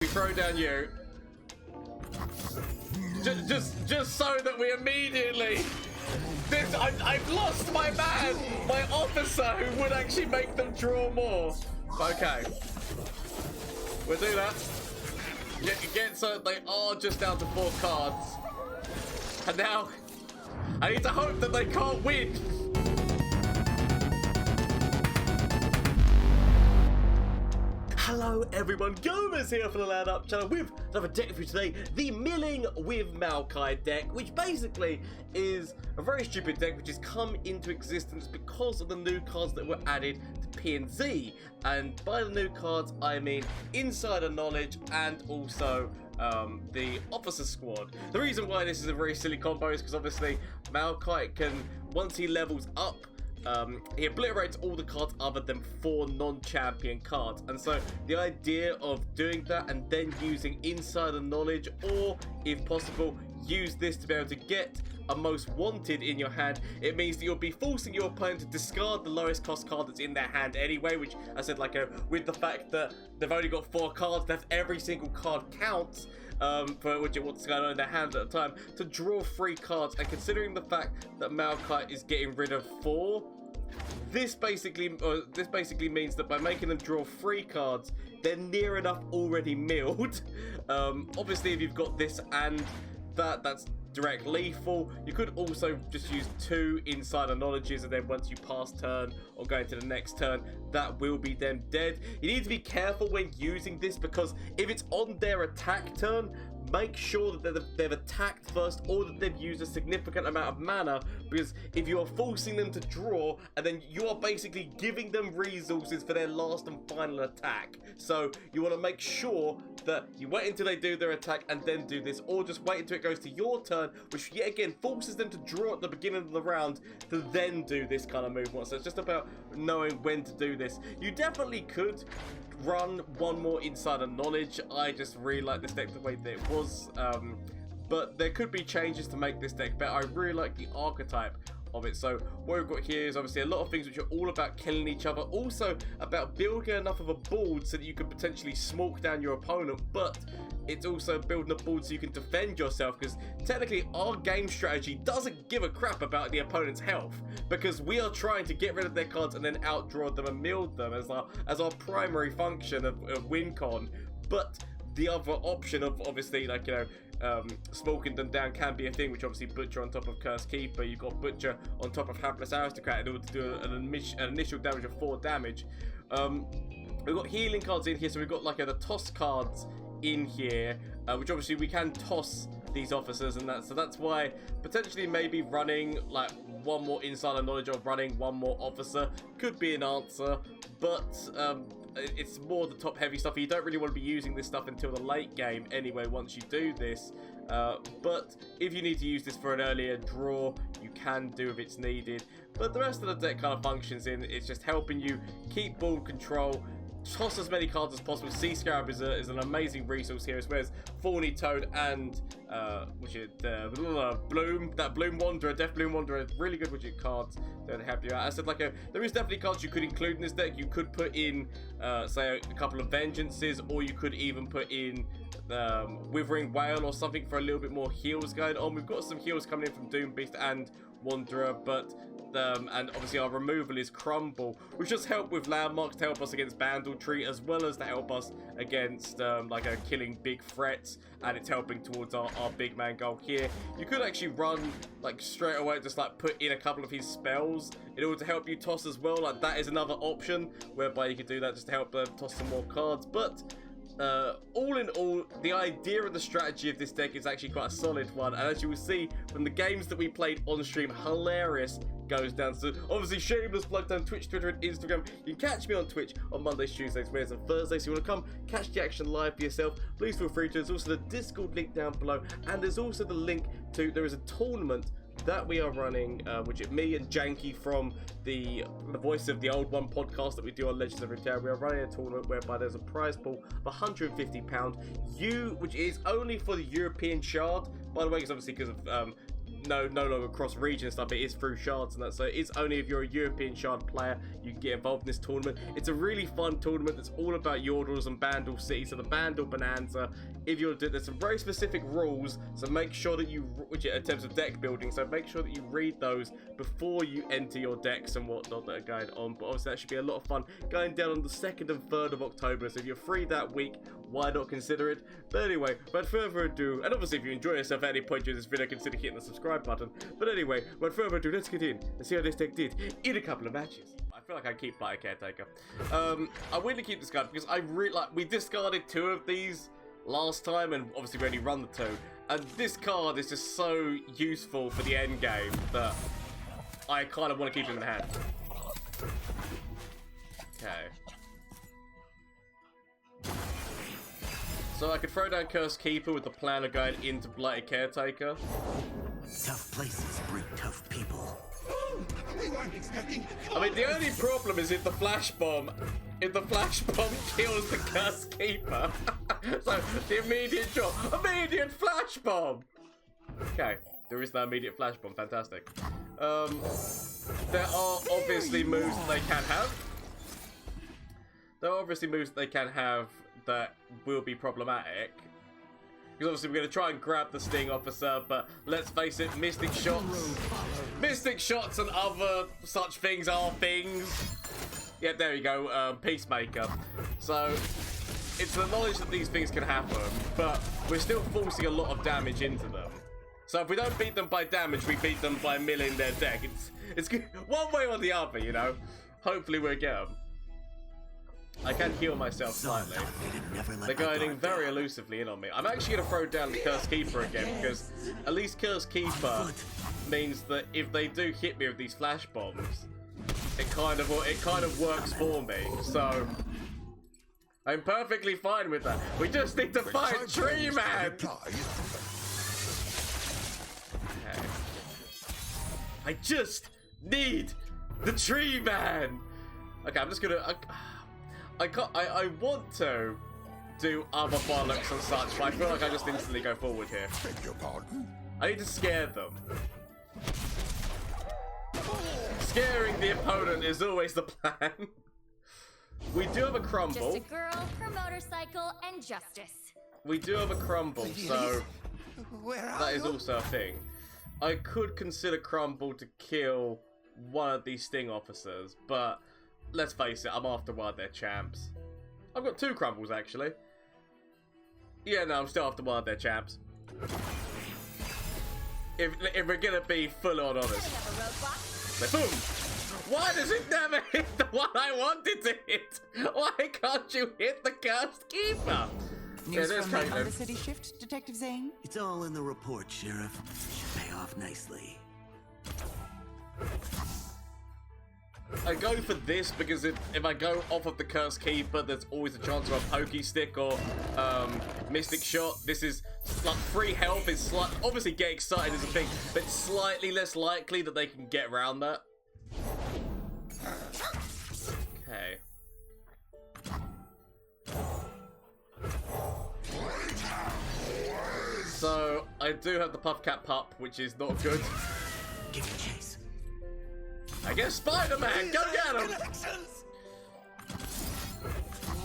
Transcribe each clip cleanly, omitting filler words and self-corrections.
We throw down you. Just so that we immediately... I've lost my man, my officer, who would actually make them draw more. Okay. We'll do that. Get so they are just down to 4 cards. And now, I need to hope that they can't win. Hello everyone, Gomez here for the LAN Up channel with another deck for you today, the Milling with Maokai deck, which basically is a very stupid deck which has come into existence because of the new cards that were added to PnZ. And by the new cards, I mean Insider Knowledge and also the Officer Squad. The reason why this is a very silly combo is because obviously Maokai can, once he levels up, he obliterates all the cards other than 4 non-champion cards, and so the idea of doing that and then using Insider Knowledge, or if possible use this to be able to get a Most Wanted in your hand, it means that you'll be forcing your opponent to discard the lowest cost card that's in their hand anyway, which I said, like, with the fact that they've only got 4 cards left, every single card counts for what's going on in their hand at the time, to draw 3 cards. And considering the fact that Maokai is getting rid of 4, this basically means that by making them draw 3 cards, they're near enough already milled. Obviously, if you've got this and that's direct lethal. You could also just use 2 Insider Knowledges, and then once you pass turn or go into the next turn, that will be them dead. You need to be careful when using this, because if it's on their attack turn, make sure that they've attacked first, or that they've used a significant amount of mana, because if you are forcing them to draw, and then you are basically giving them resources for their last and final attack. So you want to make sure that you wait until they do their attack and then do this, or just wait until it goes to your turn, which yet again forces them to draw at the beginning of the round to then do this kind of movement. So it's just about knowing when to do this. You definitely could run 1 more Insider Knowledge. I just really like this deck the way that it was, but there could be changes to make this deck better. I really like the archetype of it. So what we've got here is obviously a lot of things which are all about killing each other, also about building enough of a board so that you can potentially smoke down your opponent, but it's also building a board so you can defend yourself, because technically our game strategy doesn't give a crap about the opponent's health, because we are trying to get rid of their cards and then outdraw them and mill them as our primary function of win con. But the other option of obviously, like, you know, smoking them down can be a thing, which obviously Butcher on top of Curse Keeper, you've got Butcher on top of Hapless Aristocrat in order to do an initial damage of 4 damage. We've got healing cards in here, so we've got like the toss cards in here, which obviously we can toss these officers, and that's why potentially maybe running like 1 more Insider Knowledge or running 1 more officer could be an answer, but it's more the top heavy stuff. You don't really want to be using this stuff until the late game anyway once you do this, but if you need to use this for an earlier draw, you can do if it's needed. But the rest of the deck kind of functions in, it's just helping you keep ball control, toss as many cards as possible. Sea Scarab is an amazing resource here, as well as Thorny Toad and Bloom, that Bloom Wanderer, Death Bloom Wanderer, really good widget cards to help you out. I said, like, there is definitely cards you could include in this deck. You could put in, say, a couple of Vengeances, or you could even put in Withering Whale or something for a little bit more heals going on. We've got some heals coming in from Doom Beast and Wanderer, but and obviously our removal is Crumble, which does help with landmarks to help us against Bandle Tree, as well as to help us against killing big threats, and it's helping towards our big man goal here. You could actually run like straight away, just like put in a couple of his spells in order to help you toss as well. Like, that is another option whereby you could do that just to help toss some more cards. But all in all, the idea and the strategy of this deck is actually quite a solid one, and as you will see from the games that we played on stream, hilarious goes down. So obviously, shameless plug down Twitch, Twitter, and Instagram. You can catch me on Twitch on Mondays, Tuesdays, Wednesdays, and Thursdays. So you want to come catch the action live for yourself, please feel free to. There's also the Discord link down below, and there's also the link to, there is a tournament that we are running, which is me and Jankie from the Voice of the Old One podcast that we do on Legends of Runeterra. We are running a tournament whereby there's a prize pool of £150, which is only for the European shard, by the way, because obviously because of no longer cross region stuff. It is through shards and that. So it's only if you're a European shard player you can get involved in this tournament. It's a really fun tournament that's all about Yordles and Bandle City. So the Bandle Bonanza. If you're doing, there's some very specific rules. So make sure that you, which in terms of deck building. So make sure that you read those before you enter your decks and whatnot that are going on. But obviously that should be a lot of fun going down on the 2nd and 3rd of October. So if you're free that week, why not consider it? But anyway, without further ado, and obviously if you enjoy yourself at any point during this video, consider hitting the subscribe button. But anyway, without further ado, let's get in and see how this deck did in a couple of matches. I feel like I keep playing Caretaker. I want to keep this guy because I really like. We discarded 2 of these last time, and obviously we only run the 2. And this card is just so useful for the end game that I kind of want to keep him in hand. Okay. So I could throw down Cursed Keeper with the plan of going into Blighted Caretaker. Tough places breed tough people. I mean, the only problem is if the flash bomb kills the Cursed Keeper. So the immediate drop, immediate flash bomb. Okay, there is no immediate flash bomb. Fantastic. There are obviously moves that they can have. There are obviously moves that they can have that will be problematic. Because obviously we're going to try and grab the Sting Officer, but let's face it, Mystic Shots and other such things are things. Yeah, there you go, Peacemaker. So, it's the knowledge that these things can happen, but we're still forcing a lot of damage into them. So if we don't beat them by damage, we beat them by milling their deck. It's good. One way or the other, you know. Hopefully we'll get them. I can heal myself slightly. They're going very elusively in on me. I'm actually going to throw down the Cursed Keeper again, because at least Cursed Keeper means that if they do hit me with these flash bombs, it kind of works for me. So I'm perfectly fine with that. We just need to fight Tree Man. Okay. I just need the Tree Man. Okay, I'm just gonna. I want to do other bollocks and such, but I feel like I just instantly go forward here. I need to scare them. Scaring the opponent is always the plan. We do have a crumble. Just a girl, her motorcycle, and justice. We do have a crumble, so that is also a thing. I could consider crumble to kill one of these Sting Officers, but let's face it, I'm after one of their champs. I've got 2 crumbles, actually. Yeah, no, I'm still after one of their champs. If we're gonna be full on honest. So, boom! Why does it never hit the one I wanted to hit? Why can't you hit the Cursed Keeper? News from the Undercity shift, Detective Zane? It's all in the report, Sheriff. Should pay off nicely. I go for this because if I go off of the Cursed Keeper, there's always a chance of a Pokey Stick or Mystic Shot. This is like free health. It's obviously get excited is a thing, but it's slightly less likely that they can get around that. Okay. So I do have the Puffcat Pup, which is not good. Give it a chase. I guess Spider-Man, go get him!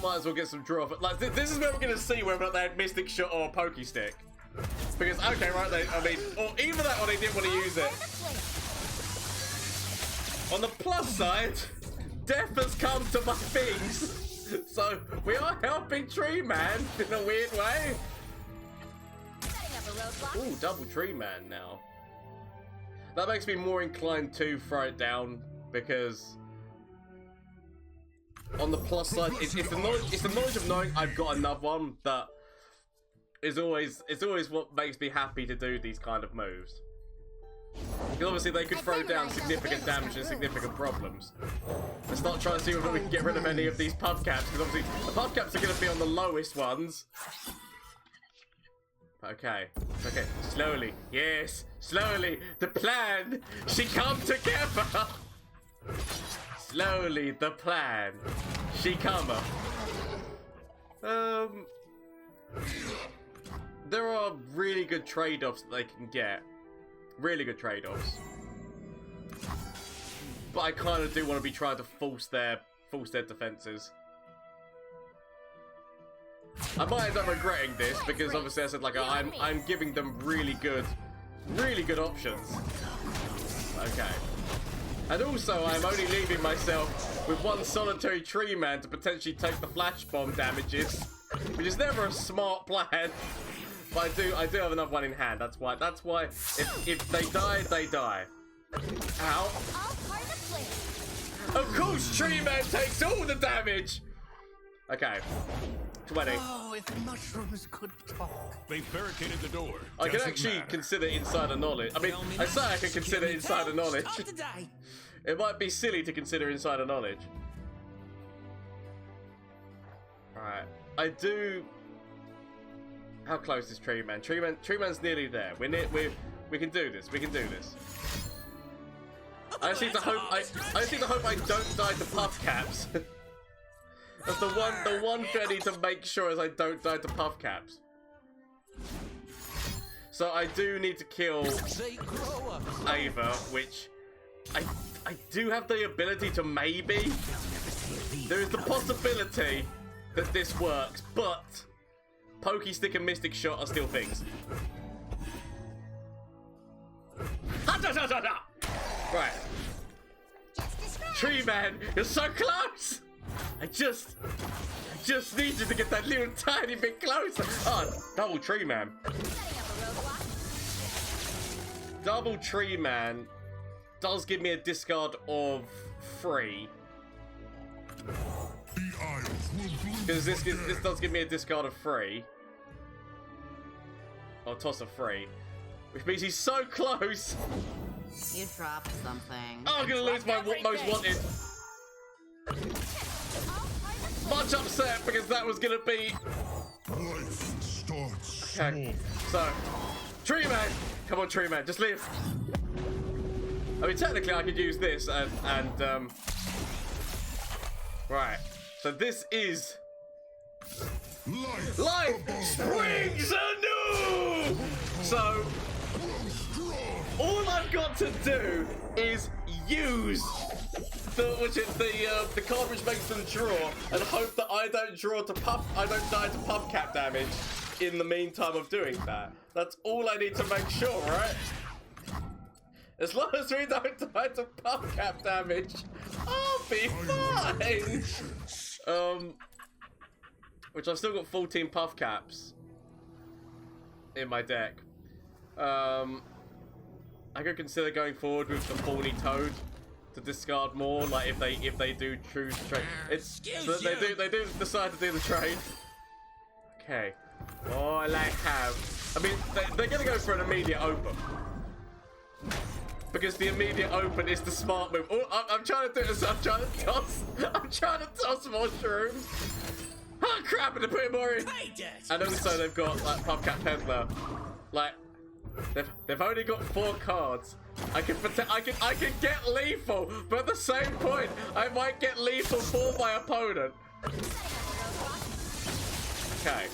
Might as well get some draw. Like this is where we're gonna see whether they had Mystic Shot or a Pokey Stick. Because okay, right, I mean, or either that or they didn't want to use it. On the plus side, death has come to my things, so we are helping Tree Man in a weird way. Ooh, double Tree Man now. That makes me more inclined to throw it down because on the plus side, it's the knowledge of knowing I've got another one that is always what makes me happy to do these kind of moves. Because obviously they could throw down significant damage and significant problems. Let's not try to see whether we can get rid of any of these pub caps, because obviously the pub caps are going to be on the lowest ones. Okay, okay, slowly, yes, slowly, the plan, she come together. Slowly, the plan, she come up. There are really good trade-offs that they can get. Really good trade-offs. But I kind of do want to be trying to force their defenses. I might end up regretting this because obviously I said like I'm giving them really good options. Okay. And also I'm only leaving myself with one solitary tree man to potentially take the flash bomb damages, which is never a smart plan. But I do have another one in hand. That's why if they die, they die. Ow. Of course, Tree Man takes all the damage. Okay. 20. Oh, if mushrooms could talk. They barricaded the door. I can actually consider insider knowledge. I mean, I say I can consider insider knowledge. It might be silly to consider insider knowledge. Alright. I do. How close is Tree Man? Tree Man's nearly there. We can do this. We can do this. I just need to hope I don't die to puff caps. That's the one thing I need to make sure is I don't die to puff caps. So I do need to kill Ava, which I do have the ability to maybe. There is the possibility that this works, but Pokey Stick and Mystic Shot are still things. Right. Tree Man, you're so close! I just need you to get that little tiny bit closer. Oh, double Tree Man. Double Tree Man does give me a discard of 3. Because this does give me a discard of 3. Or toss of 3. Which means he's so close. You dropped something. Oh, I'm gonna lose my most wanted. Much upset because that was gonna be. Okay, so Tree Man, come on, Tree Man, just live. I mean, technically, I could use this and right. So this is Life Springs anew. So all I've got to do is use the card which makes them draw and hope that I don't die to puff cap damage in the meantime of doing that. That's all I need to make sure, right? As long as we don't die to puff cap damage, I'll be fine. Which I've still got 14 puff caps in my deck. I could consider going forward with the Thorny Toad to discard more, like if they do choose to trade. They do decide to do the trade. Okay. All I have. I mean, they're gonna go for an immediate open. Because the immediate open is the smart move. Oh, I'm trying to do this. I'm trying to toss more shrooms. Oh crap! And they put more in. And also they've got like Puffcat Peddler. Like they've only got 4 cards. I can get lethal, but at the same point, I might get lethal for my opponent. Okay.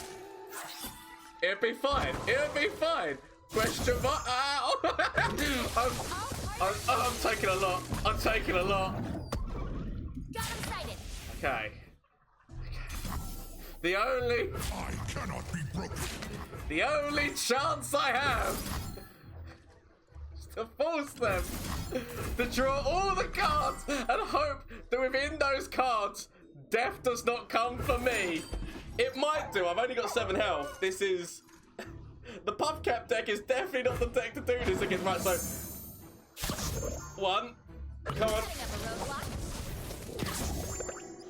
It'll be fine. It'll be fine. Question mark. Ow! I'm taking a lot. I'm taking a lot. Okay. The only. I cannot be broken. The only chance I have is to force them to draw all the cards and hope that within those cards, death does not come for me. It might do. I've only got 7 health. This is. The Puff Cap deck is definitely not the deck to do this against. Right, so 1, come on,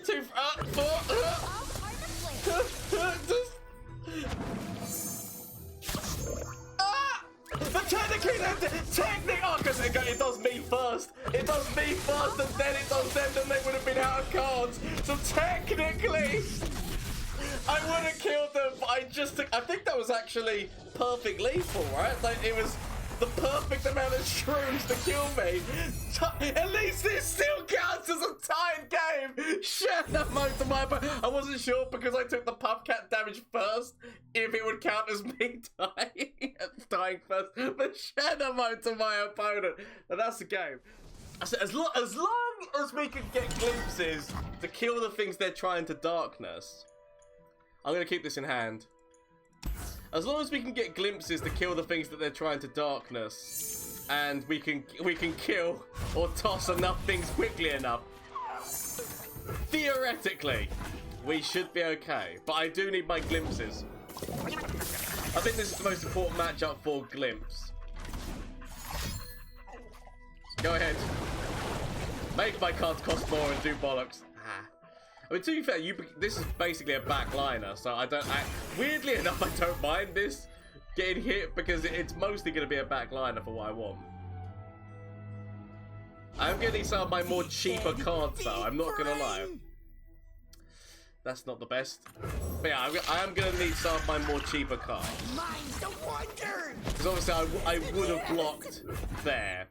2, 4. But technically, oh, because it does me first. It does me first, and then it does them, then they would have been out of cards. So technically, I would have killed them, but I think that was actually perfect lethal, right? Like, it was the perfect amount of shrooms to kill me. At least this still counts as a tied game. Shut up, most of my. I wasn't sure because I took the puff cat damage first if it would count as me dying. dying first. The shadow mode to my opponent. And that's the game. I said, as long as we can get glimpses to kill the things they're trying to darkness. I'm going to keep this in hand. As long as we can get glimpses to kill the things that they're trying to darkness. And we can kill or toss enough things quickly enough. Theoretically, we should be okay. But I do need my glimpses. I think this is the most important matchup for glimpse. Go ahead. Make my cards cost more and do bollocks. I mean, to be fair, this is basically a backliner, so weirdly enough, I don't mind this getting hit because it's mostly going to be a backliner for what I want. I'm going to need some of my more cheaper cards, though. I'm not going to lie. That's not the best. But yeah, I am going to need some of my more cheaper cards. Because obviously, I would have blocked there.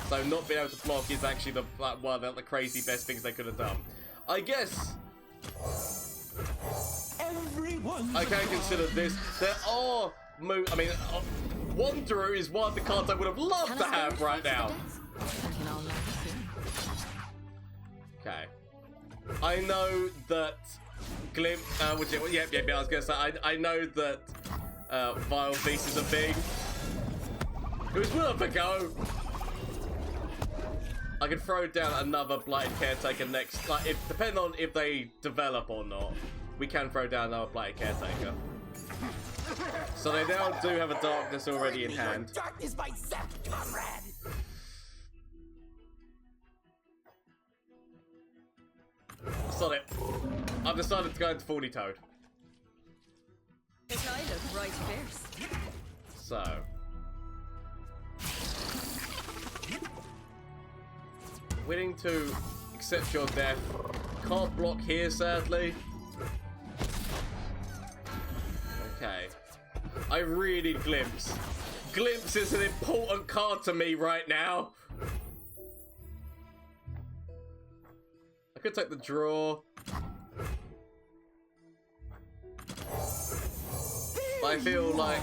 So not being able to block is actually one of the crazy best things they could have done. I guess I can consider this. There are moves. I mean, Wanderer is one of the cards I would have loved to have right now. Okay. I know that Glimpse. Yeah, I was gonna say. I know that Vile Beast is a thing. It was worth a go. I can throw down another Blighted Caretaker next. Like, depending on if they develop or not, we can throw down another Blighted Caretaker. So they now do have a Darkness already in hand. Darkness by Zap, comrade. Sod it. I've decided to go into Thorny Toad. But I look right fierce. So. Willing to accept your death. Can't block here, sadly. Okay. I really Glimpse. Glimpse is an important card to me right now. I could take the draw. But I feel like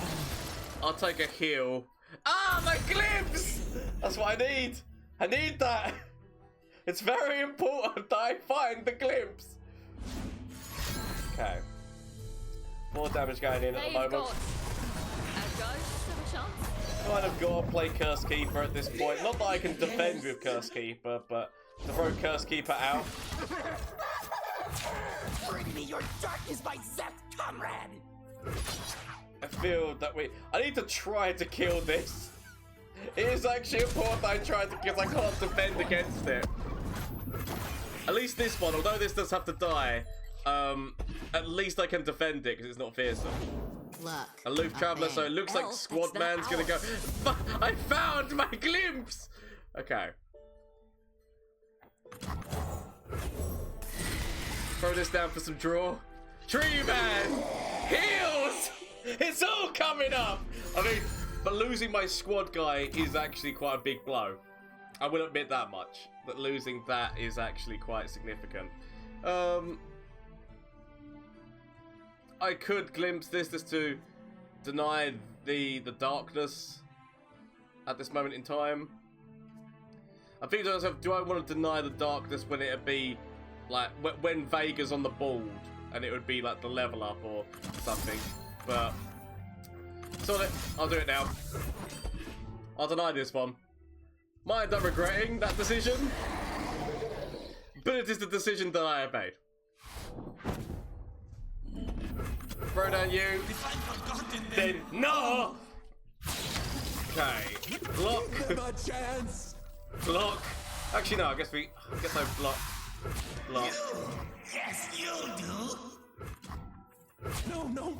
I'll take a heal. Ah, the Glimpse! That's what I need. I need that. It's very important that I find the Glimpse. Okay. More damage going in at the moment. Kind of got to play Curse Keeper at this point. Not that I can defend with Curse Keeper, but to throw Curse Keeper out. Bring me your darkness by Zap, comrade. I feel that I need to try to kill this. It is actually important that I try to, because I can't defend against it. At least this one, although this does have to die, at least I can defend it because it's not fearsome. Look, Aloof Traveler, so it looks like Squad Man's gonna go. I found my Glimpse! Okay. Throw this down for some draw. Tree Man! Heals! It's all coming up! I mean, but losing my squad guy is actually quite a big blow. I will admit that much. That losing that is actually quite significant. I could Glimpse this just to deny the darkness at this moment in time. I'm thinking to myself, do I want to deny the darkness when it'd be like when Veigar's on the board and it would be like the level up or something? But sod it, I'll do it now. I'll deny this one. Might end up regretting that decision, but it is the decision that I have made. Throw down you. Then no. Okay. Block. Block. Actually, no. I guess I block. Block. Yes, you'll do. No.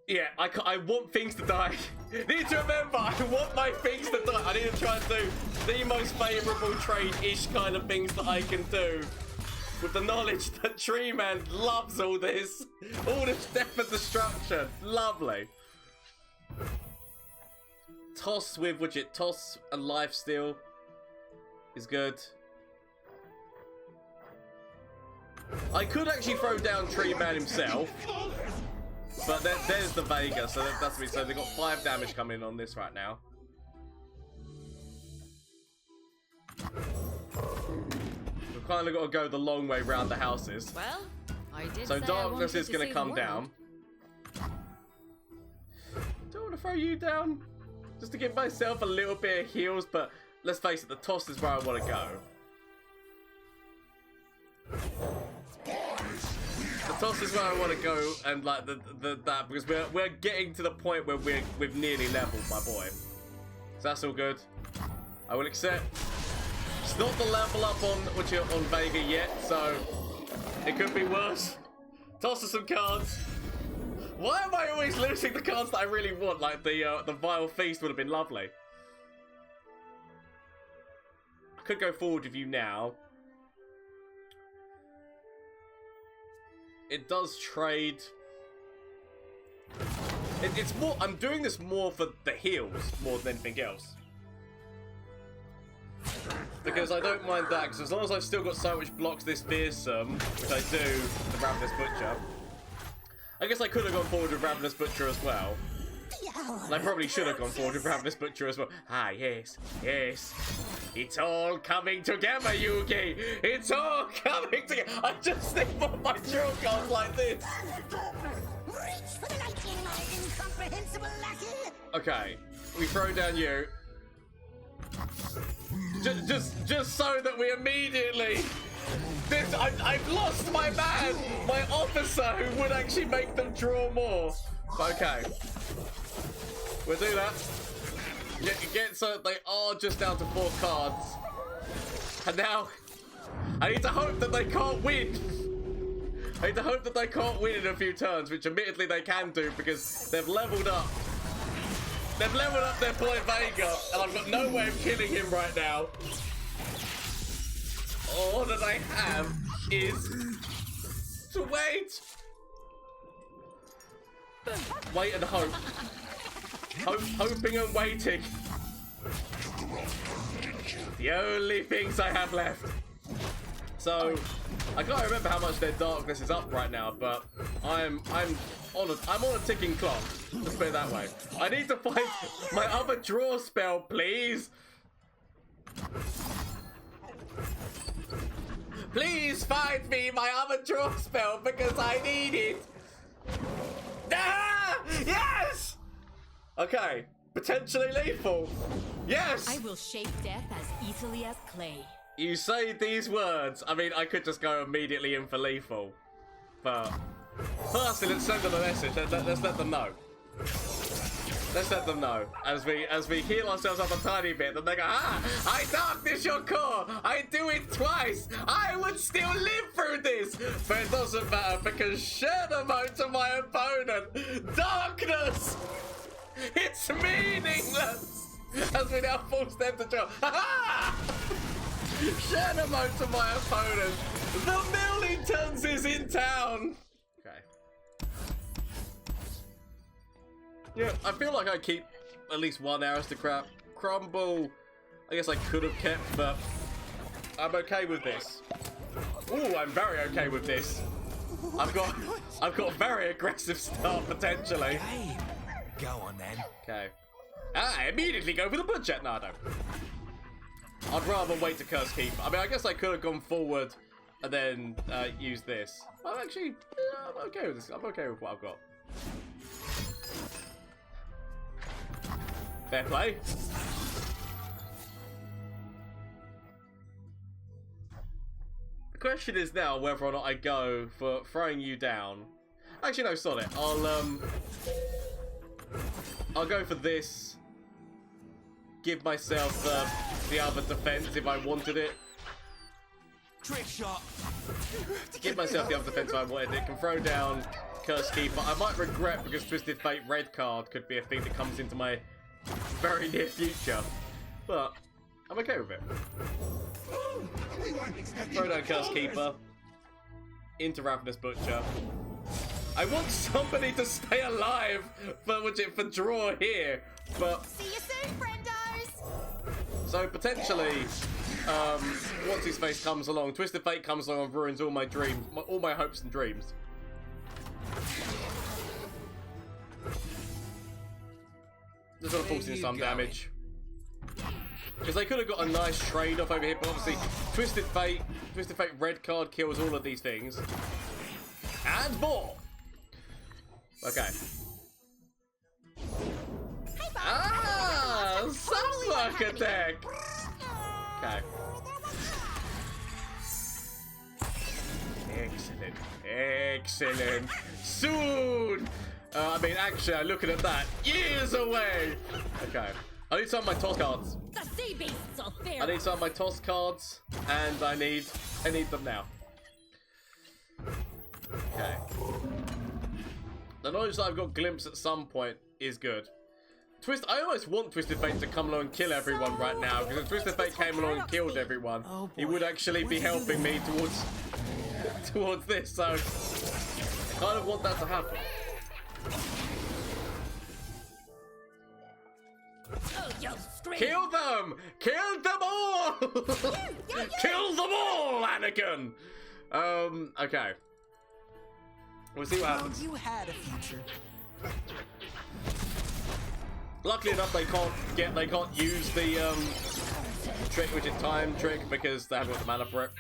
Yeah, I want things to die. Need to remember, I want my things to die. I need to try and do the most favourable trade-ish kind of things that I can do. With the knowledge that Tree Man loves all this. All this death and destruction. Lovely. Toss with widget. Toss and lifesteal is good. I could actually throw down Tree Man himself. But there's the Veigar, so that's me. So they've got 5 damage coming in on this right now. We've kind of got to go the long way round the houses. Well, I did. So say darkness I is going to come down. Don't want to throw you down, just to give myself a little bit of heals. But let's face it, the toss is where I want to go. The toss is where I want to go, and like that because we're getting to the point where we've nearly leveled, my boy. So that's all good. I will accept. It's not the level up on Veigar yet, so it could be worse. Toss us some cards. Why am I always losing the cards that I really want? Like the Vile Feast would have been lovely. I could go forward with you now. It does trade. It's more. I'm doing this more for the heals more than anything else. Because I don't mind that, because as long as I've still got so much blocks this fearsome, which I do, the Ravenous Butcher. I guess I could have gone forward with Ravenous Butcher as well. And I probably should have gone forward with Ravenous Butcher as well. Ah, yes, yes. It's all coming together, Yugi! It's all coming together! I just think more my draw cards like this! Okay, we throw down you. Just so that we immediately... I've lost my man! My officer who would actually make them draw more. Okay. We'll do that. Get so they are just down to 4 cards. And now, I need to hope that they can't win. I need to hope that they can't win in a few turns, which admittedly they can do because they've leveled up. They've leveled up their boy Veigar, and I've got no way of killing him right now. All that I have is to wait. Wait and hope. Hoping and waiting. The only things I have left. So I can't remember how much their darkness is up right now, but I'm on a ticking clock. Let's put it that way. I need to find my other draw spell, please. Please find me my other draw spell because I need it. Ah! Yes! Okay, potentially lethal. Yes! I will shape death as easily as clay. You say these words. I mean, I could just go immediately in for lethal. But firstly, let's send them a message. Let's let them know. Let's let them know. As we heal ourselves up a tiny bit, then they go, ah! I darkness your core! I do it twice! I would still live through this! But it doesn't matter because share the mode to my opponent! Darkness! It's meaningless! As we now force them to draw. Ha-ha! Share the mode to my opponent! The Millingtons is in town! Okay. Yeah, I feel like I keep at least 1 aristocrat. Crumble, I guess I could have kept, but I'm okay with this. Ooh, I'm very okay with this. I've got very aggressive start potentially. Hey, go on then. Okay. I immediately go for the butcher. No, I don't. I'd rather wait to Curse Keeper. I mean, I guess I could have gone forward and then use this. I'm actually, I'm okay with this. I'm okay with what I've got. Fair play. The question is now whether or not I go for throwing you down. Actually, no, sod it. I'll go for this. Give myself the other defense if I wanted it. Trick shot. Give myself the other defense if I wanted it. Can throw down Curse Keeper. I might regret because Twisted Fate red card could be a thing that comes into my very near future. But I'm okay with it. Throw down Curse Keeper. Into Ravenous Butcher. I want somebody to stay alive for draw here, but See you soon, friendos! so potentially, once his face comes along, Twisted Fate comes along and ruins all my dreams, all my hopes and dreams. Just gonna force in some damage. Because they could have got a nice trade off over here, but obviously Twisted Fate red card kills all of these things. And more! Okay. Ah! Sunworker deck! Okay. Excellent. Excellent. Soon! I mean, actually, looking at that, years away! Okay. I need some of my toss cards. The sea beasts are fear. I need some of my toss cards, and I need them now. Okay. The knowledge that I've got glimpse at some point is good. I almost want Twisted Fate to come along and kill everyone right now, because if Twisted Fate came along and killed everyone, he would actually be helping me towards this, so I kind of want that to happen. Oh, you scream. Kill them! Kill them all! Kill them all, Anakin! Okay. We'll see what happens. You had a future. Luckily enough, they can't use the trick, which is time trick, because they haven't got the mana for it.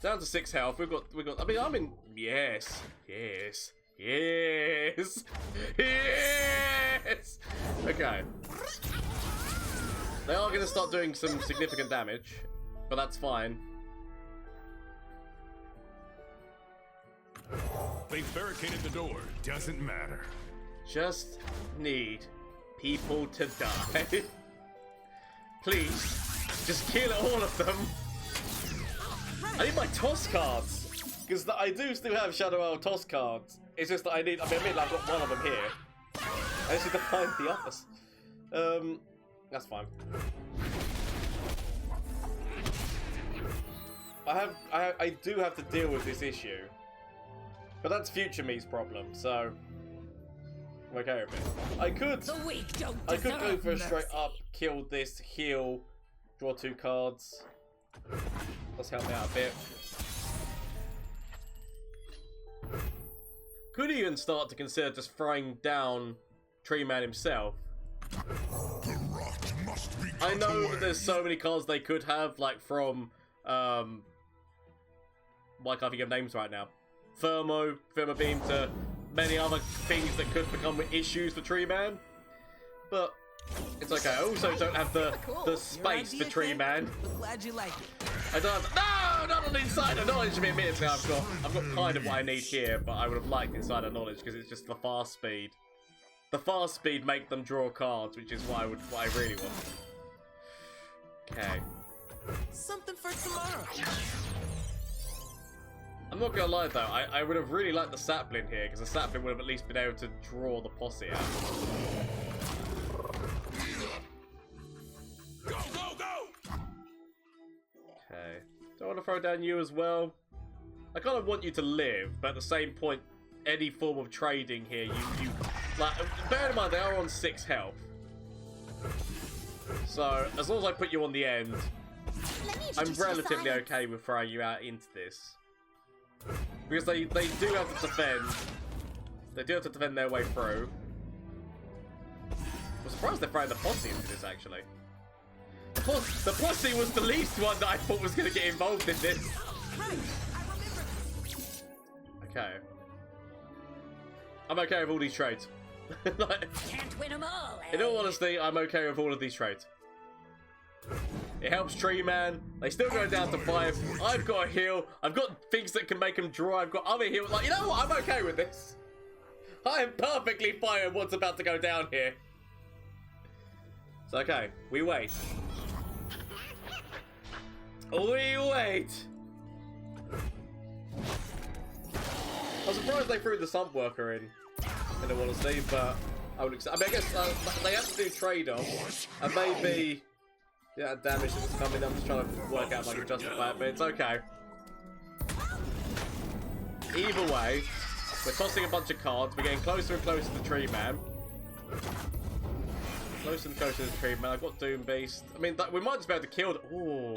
Down to 6 health. We've got. I mean, I'm in. Yes. Okay. They are going to start doing some significant damage, but that's fine. They've barricaded the door. Doesn't matter. Just need people to die. Please, just kill all of them. I need my toss cards, because I do still have Shadow Isle toss cards. It's just that I mean, I've got one of them here. I just need to find the others. That's fine. I do have to deal with this issue. But that's future me's problem, so I'm okay with it. I could go for a straight up, kill this, heal, draw 2 cards. Let's help me out a bit. Could even start to consider just throwing down Tree Man himself. The rot must be I cut know away. that there's so many cards they could have, like from why can't I think of names right now? Thermo Beam to many other things that could become issues for Tree Man. But it's okay. I also don't have the space for Tree Man. Glad you like it. I don't have, no, not an insider knowledge to be admitted. Now I've got kind of what I need here, but I would have liked insider knowledge because it's just the fast speed. The fast speed make them draw cards, which is what I really want. Okay. Something for tomorrow. I'm not gonna lie though, I would have really liked the sapling here, because the sapling would have at least been able to draw the posse out. Go, go, go! Okay. Do I want to throw down you as well? I kind of want you to live, but at the same point, any form of trading here, you like, bear in mind they are on 6 health. So, as long as I put you on the end, I'm relatively okay with throwing you out into this. Because they do have to defend. They do have to defend their way through. I'm surprised they're throwing the posse into this, actually. The posse was the least one that I thought was going to get involved in this. Okay. I'm okay with all these trades. Like, Can't win them all, in all honesty, I'm okay with all of these trades. It helps Tree Man. They still go down to 5. I've got a heal. I've got things that can make them draw. I've got other heals. Like, you know what? I'm okay with this. I am perfectly fine with what's about to go down here. It's okay. We wait. We wait. I'm surprised they threw the Sump Worker in all honesty, but I would accept. I mean, I guess they have to do trade-offs, and maybe. Yeah, damage that was coming. I'm just trying to work out if I can justify it, but it's okay. Either way, we're tossing a bunch of cards. We're getting closer and closer to Tree Man. Closer and closer to Tree Man. I've got Doom Beast. I mean, we might just be able to kill. Ooh.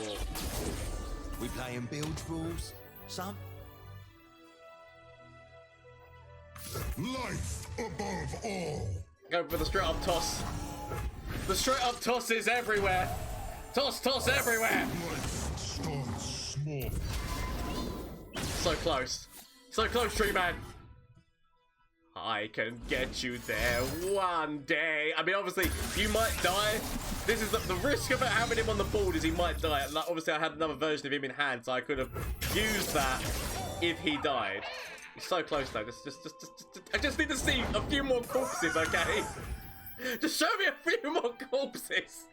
We playing bilge rules, son? Life above all. Go for the straight up toss. The straight up toss is everywhere. Toss everywhere. Life starts small. So close. So close, Tree Man. I can get you there one day. I mean, obviously, you might die. This is the risk about having him on the board is he might die. Like, obviously, I had another version of him in hand, so I could have used that if he died. He's so close, though. I just need to see a few more corpses, okay? Just show me a few more corpses.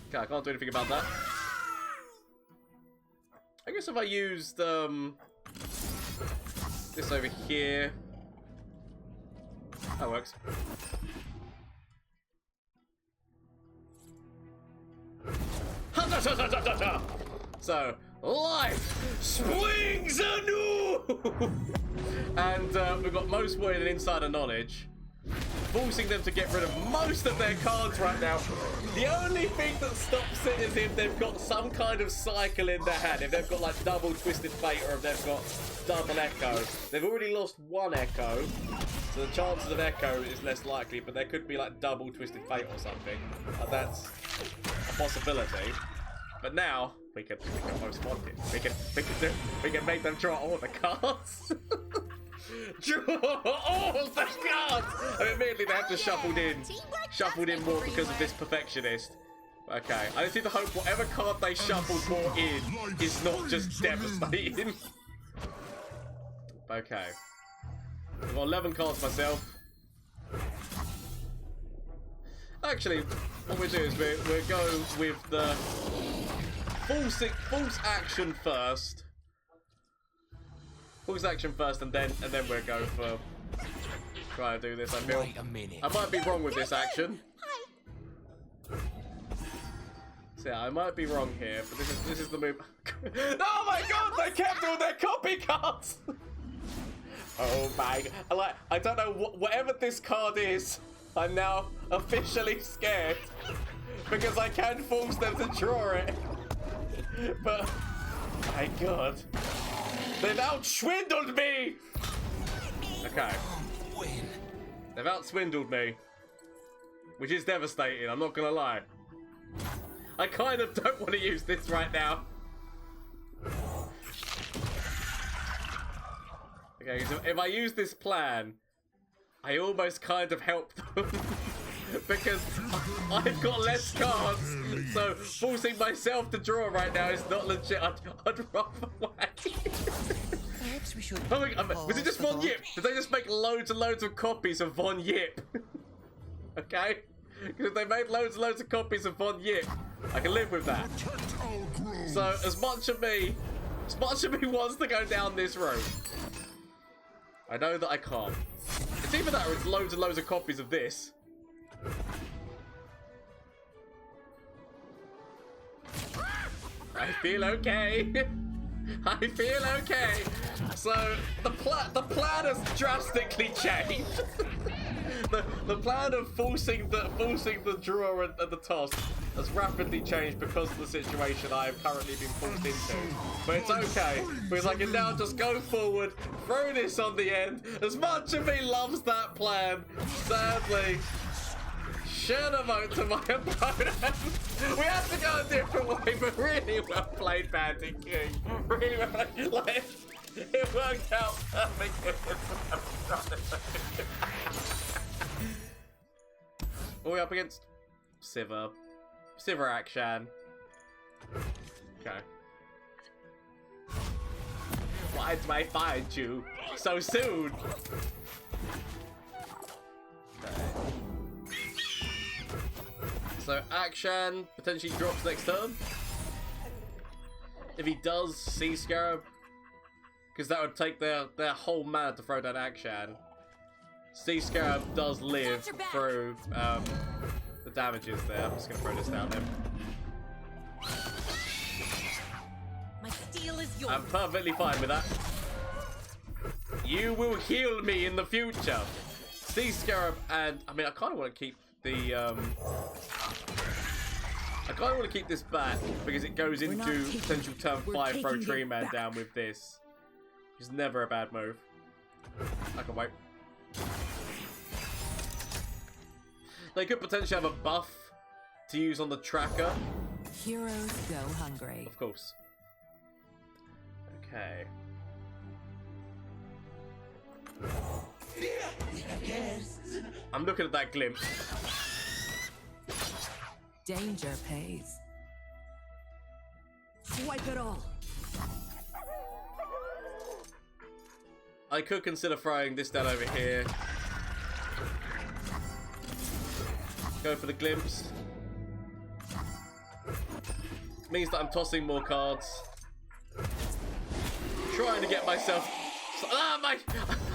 Okay, I can't do anything about that. I guess if I used, this over here. That works. So, life swings anew! And we've got most wanted and insider knowledge, forcing them to get rid of most of their cards right now. The only thing that stops it is if they've got some kind of cycle in their hand. If they've got like double Twisted Fate or if they've got double Echo. They've already lost one Echo, so the chances of Echo is less likely, but there could be like double Twisted Fate or something. That's a possibility. But now we can most want it. We can make them draw all the cards. Draw all the cards! And immediately they have to shuffled in more because of this perfectionist. Okay, I just need to hope whatever card they shuffled more in is not just devastating. Okay. I've got 11 cards myself. Actually, what we do is we'll go with the false action first. False action first, and then we'll go for try to do this. I feel Wait a minute. I might be wrong with this action. So yeah, I might be wrong here, but this is the move. Oh my god, they kept all their copy cards. Oh my! I don't know whatever this card is. I'm now officially scared because I can force them to draw it. But my god. They've out-swindled me! Okay. They've out-swindled me. Which is devastating, I'm not gonna lie. I kind of don't want to use this right now. Okay, so if I use this plan, I almost kind of help them. Because I've got less cards, so forcing myself to draw right now is not legit. I'd rather wait. Perhaps we should. Oh my god, was it just Von Yip? Did they just make loads and loads of copies of Von Yip? Okay? Because if they made loads and loads of copies of Von Yip, I can live with that. So as much of me wants to go down this road, I know that I can't. It's either that or it's loads and loads of copies of this. I feel okay. I feel okay. So the plan has drastically changed. the plan of forcing the draw and the toss has rapidly changed because of the situation I have currently been forced into. But it's okay because I can now just go forward, throw this on the end. As much of me loves that plan, sadly. Should have voted to my opponent. We have to go a different way, but really well played, Bandit King. Really well played. Like, it worked out perfectly. What are we up against? Sivir Akshan. Okay. Why did I find you so soon? Okay. So Akshan potentially drops next turn. If he does, Sea Scarab, because that would take their whole mana to throw down Akshan. Sea Scarab does live through the damages there. I'm just gonna throw this down there. My steel is yours. I'm perfectly fine with that. You will heal me in the future. Sea Scarab, and I mean I kind of want to keep the I kind of want to keep this back because it goes into potential turn 5 throw Tree Man down with this. which is never a bad move. I can wait. They could potentially have a buff to use on the tracker. Heroes go hungry. Of course. Okay. I'm looking at that glimpse. Danger pays. Wipe it all. I could consider throwing this down over here. Go for the glimpse. Means that I'm tossing more cards. Trying to get myself...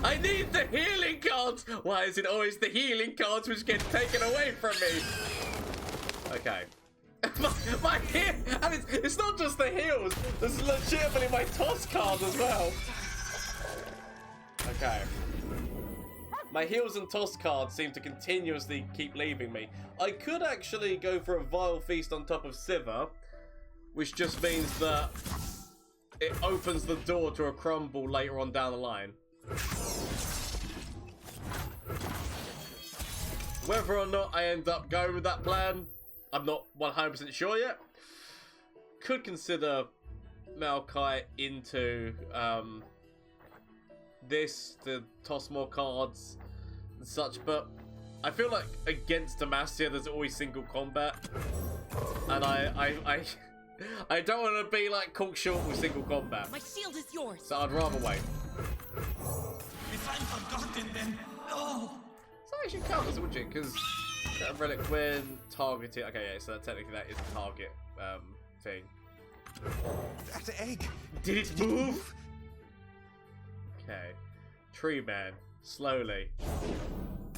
I need the healing cards! Why is it always the healing cards which get taken away from me? Okay. my heal... And it's not just the heals. This is legitimately my toss cards as well. Okay. My heals and toss cards seem to continuously keep leaving me. I could actually go for a Vile Feast on top of Sivir, which just means that it opens the door to a crumble later on down the line. Whether or not I end up going with that plan, I'm not 100% sure yet. Could consider Maokai into this to toss more cards and such, but I feel like against Demacia there's always single combat, and I don't want to be like caught short with single combat. My shield is yours. So I'd rather wait. If I'm forgotten, then no. So it should count as, wouldn't it? Because relic when targeted. Okay, yeah. So technically that is a target thing. That egg. Did it move? Okay. Tree man, slowly.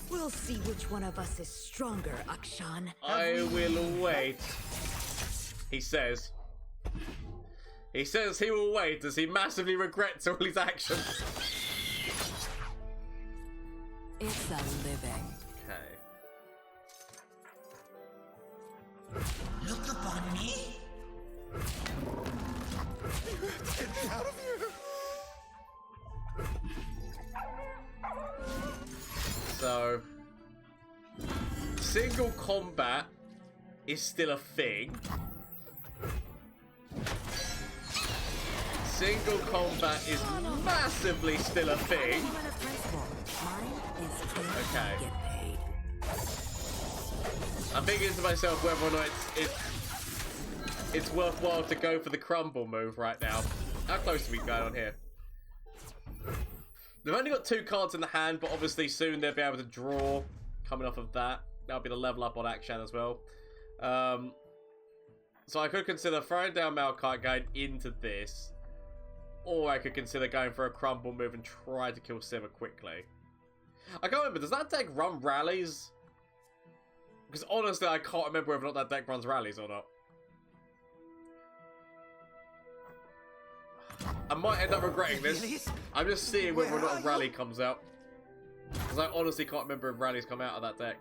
We'll see which one of us is stronger, Akshan. I will wait. He says. He says he will wait as he massively regrets all his actions. It's a living. Okay. Look upon me. Get me out of here. So, single combat is still a thing. Single combat is massively still a thing. Okay. I'm thinking to myself whether or not it's worthwhile to go for the crumble move right now. How close are we going on here? They've only got 2 cards in the hand, but obviously soon they'll be able to draw coming off of that. That'll be the level up on Akshan as well. So I could consider throwing down Maokai going into this, or I could consider going for a crumble move and try to kill Sivir quickly. I can't remember, does that deck run rallies? Because honestly, I can't remember whether or not that deck runs rallies or not. I might end up regretting this. I'm just seeing whether or not a rally comes out. Because I honestly can't remember if rallies come out of that deck.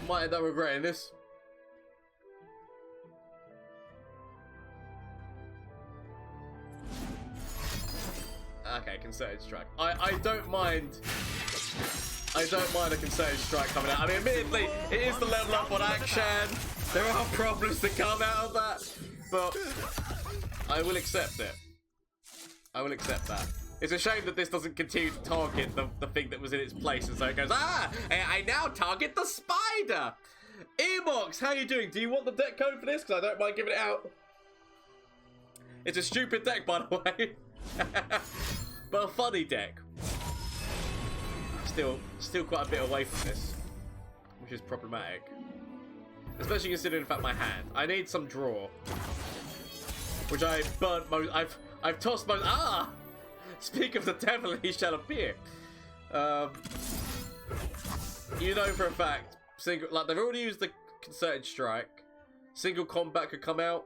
Might end up regretting this. Okay, concerted strike. I don't mind. I don't mind a concerted strike coming out. I mean, admittedly, it is the level up on Akshan. There are problems that come out of that, but I will accept it. I will accept that. It's a shame that this doesn't continue to target the thing that was in its place, and so it goes, I now target the spider! Earmox, how you doing? Do you want the deck code for this? Because I don't mind giving it out. It's a stupid deck, by the way. But a funny deck. Still quite a bit away from this, which is problematic. Especially considering, in fact, my hand. I need some draw. Which I burnt most... I've tossed most... Ah! Speak of the devil, he shall appear. You know for a fact, they've already used the concerted strike. Single combat could come out.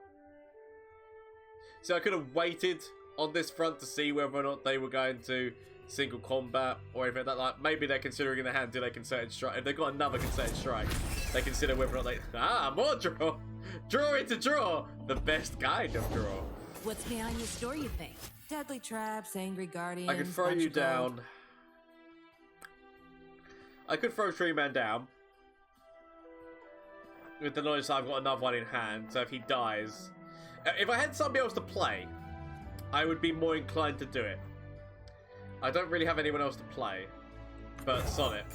So I could have waited on this front to see whether or not they were going to single combat or anything like that. Like, maybe they're considering in the hand, do they concerted strike? If they've got another concerted strike, they consider whether or not they... more draw! Draw into draw! The best kind of draw. What's behind your store, you think? Deadly traps, angry guardians. I could throw you down. I could throw Tree Man down. With the knowledge that I've got another one in hand, so if he dies... If I had somebody else to play, I would be more inclined to do it. I don't really have anyone else to play, but Sonnet.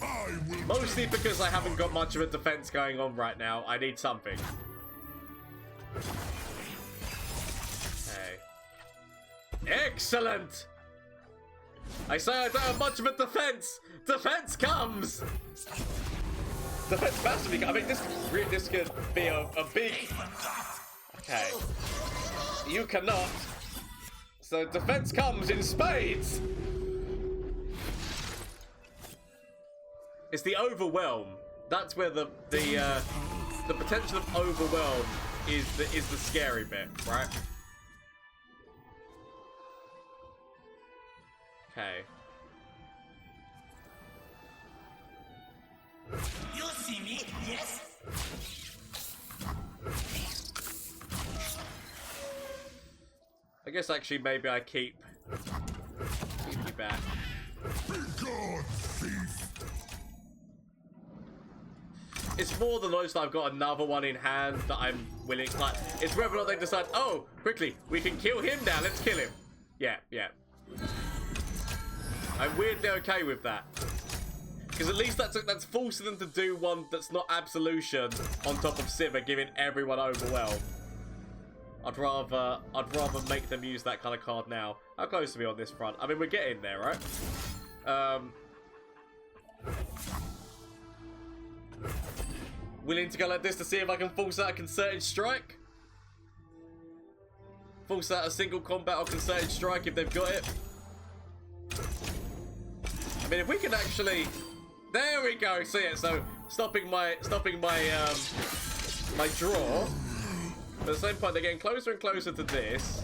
Mostly because I haven't got much of a defense going on right now. I need something. Okay. Excellent! I say I don't have much of a defense! Defense comes! Defense massively. I mean, this could be a big... Okay. You cannot. So defense comes in spades! It's the overwhelm. That's where the potential of overwhelm is the scary bit, right? Okay. You'll see me, yes? I guess actually maybe I keep you back. Be gone, thief! It's more than most I've got another one in hand that I'm willing to, like, it's whether or not they decide, oh, quickly, we can kill him now, let's kill him. Yeah, yeah. I'm weirdly okay with that. Because at least that's forcing them to do one that's not Absolution on top of Sivir, giving everyone overwhelm. I'd rather make them use that kind of card now. How close are we on this front? I mean, we're getting there, right? Willing to go like this to see if I can force out a concerted strike? Force out a single combat or concerted strike if they've got it? I mean, if we can actually... There we go. See it. So stopping my my draw. But at the same point, they're getting closer and closer to this.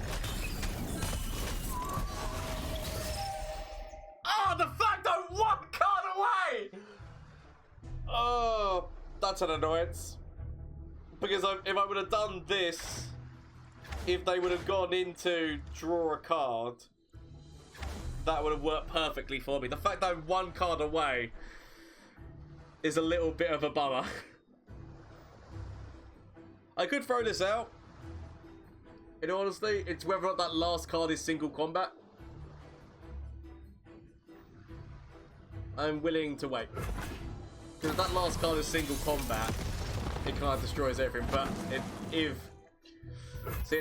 Oh, the fact I'm one card away! Oh, that's an annoyance. Because if I would have done this, if they would have gone into draw a card, that would have worked perfectly for me. The fact that I'm one card away is a little bit of a bummer. I could throw this out. In all honesty, it's whether or not that last card is single combat. I'm willing to wait. Because if that last card is single combat, it kind of destroys everything. But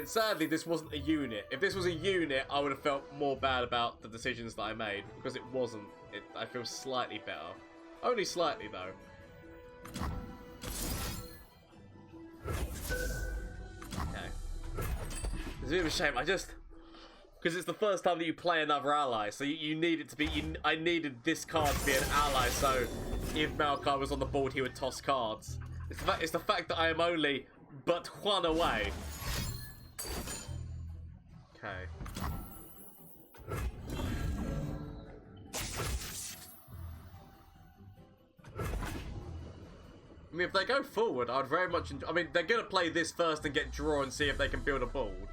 sadly, this wasn't a unit. If this was a unit, I would have felt more bad about the decisions that I made. Because it wasn't. I feel slightly better. Only slightly, though. Okay. It's a bit of a shame. Because it's the first time that you play another ally, so you need it to be... I needed this card to be an ally, so if Maokai was on the board, he would toss cards. It's the fact that I am only but one away. Okay. I mean, if they go forward, I'd very much enjoy... I mean, they're going to play this first and get draw and see if they can build a board.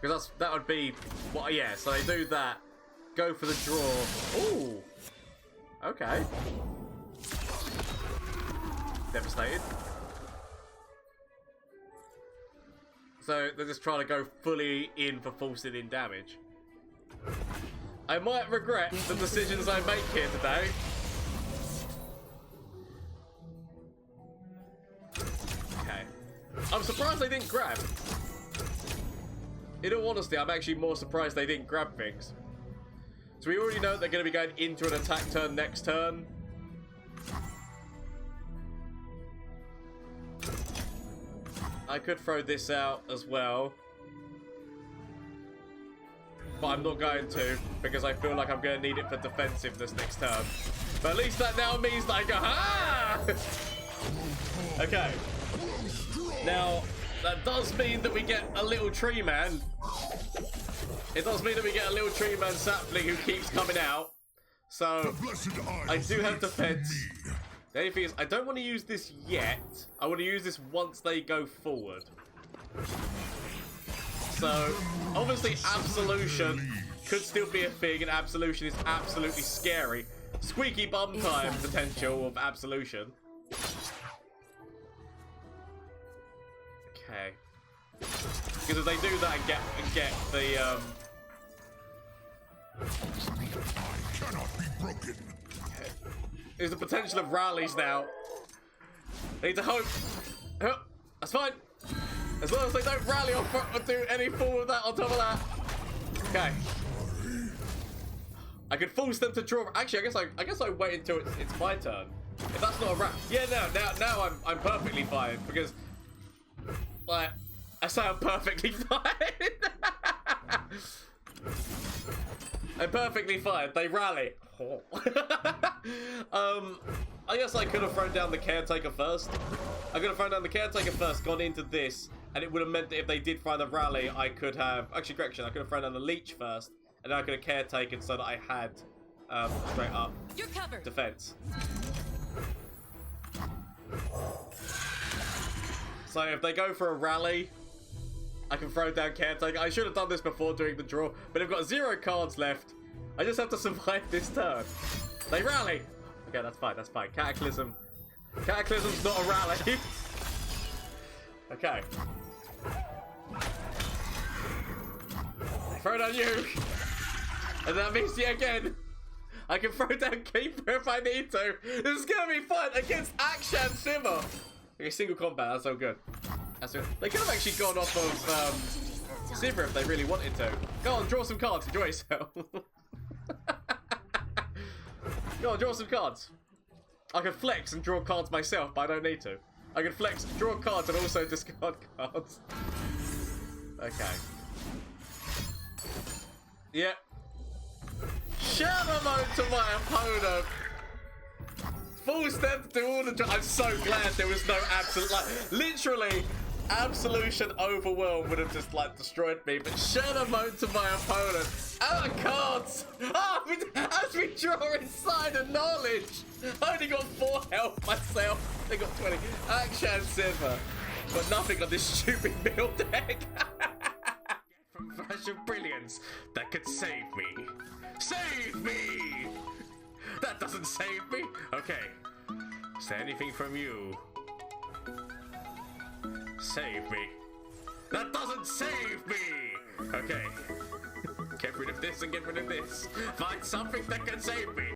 Because that would be... Well, yeah, so they do that. Go for the draw. Ooh. Okay. Devastated. So they're just trying to go fully in for forcing in damage. I might regret the decisions I make here today. Okay. I'm surprised they didn't grab. In all honesty, I'm actually more surprised they didn't grab things. So we already know they're going to be going into an attack turn next turn. I could throw this out as well. But I'm not going to, because I feel like I'm going to need it for defensiveness next turn. But at least that now means that I go, ah! Okay. Now, that does mean that we get a little tree man. It does mean that we get a little tree man sapling who keeps coming out. So I do have defense. The only thing is, I don't want to use this yet. I want to use this once they go forward. So, obviously, Absolution could still be a thing, and Absolution is absolutely scary. Squeaky bum time potential of Absolution. Okay. Because if they do that and get the Cannot be broken. There's the potential of rallies now. They need to hope. That's fine. As long as they don't rally or do any form of that on top of that. Okay. I could force them to draw. Actually, I guess I wait until it's my turn. If that's not a rally, yeah. Now I'm perfectly fine because, like, I say I'm perfectly fine. I'm perfectly fine. They rally. I guess I could have thrown down the Caretaker first. I could have thrown down the Caretaker first, gone into this, and it would have meant that if they did find a rally, I could have... Actually, correction, I could have thrown down the Leech first, and then I could have Caretaken so that I had straight up defense. So if they go for a rally, I can throw down Caretaker. I should have done this before doing the draw, but I've got 0 cards left. I just have to survive this turn. They rally. Okay, that's fine. That's fine. Cataclysm. Cataclysm's not a rally. Okay. I throw down you. And that means yet again, I can throw down Keeper if I need to. This is going to be fun against Akshan Sivir. Okay, single combat. That's so good. That's good. They could have actually gone off of Sivir if they really wanted to. Go on, draw some cards. Enjoy yourself. Go on, draw some cards. I can flex and draw cards myself, but I don't need to. I can flex, draw cards, and also discard cards. Okay. Yep. Shadow mode to my opponent. Force them to do all the... I'm so glad there was no absolute... Like, literally, Absolution Overwhelm would have just, like, destroyed me. But Shadow mode to my opponent. Out of cards. Ah, as we draw inside of knowledge. I only got 4 health myself. They got 20. Akshan Sivir. But nothing on this stupid mill deck. From Flash of Brilliance that could save me. Save me! That doesn't save me. Okay. Is there anything from you? Save me. That doesn't save me! Okay. Get rid of this and get rid of this. Find something that can save me.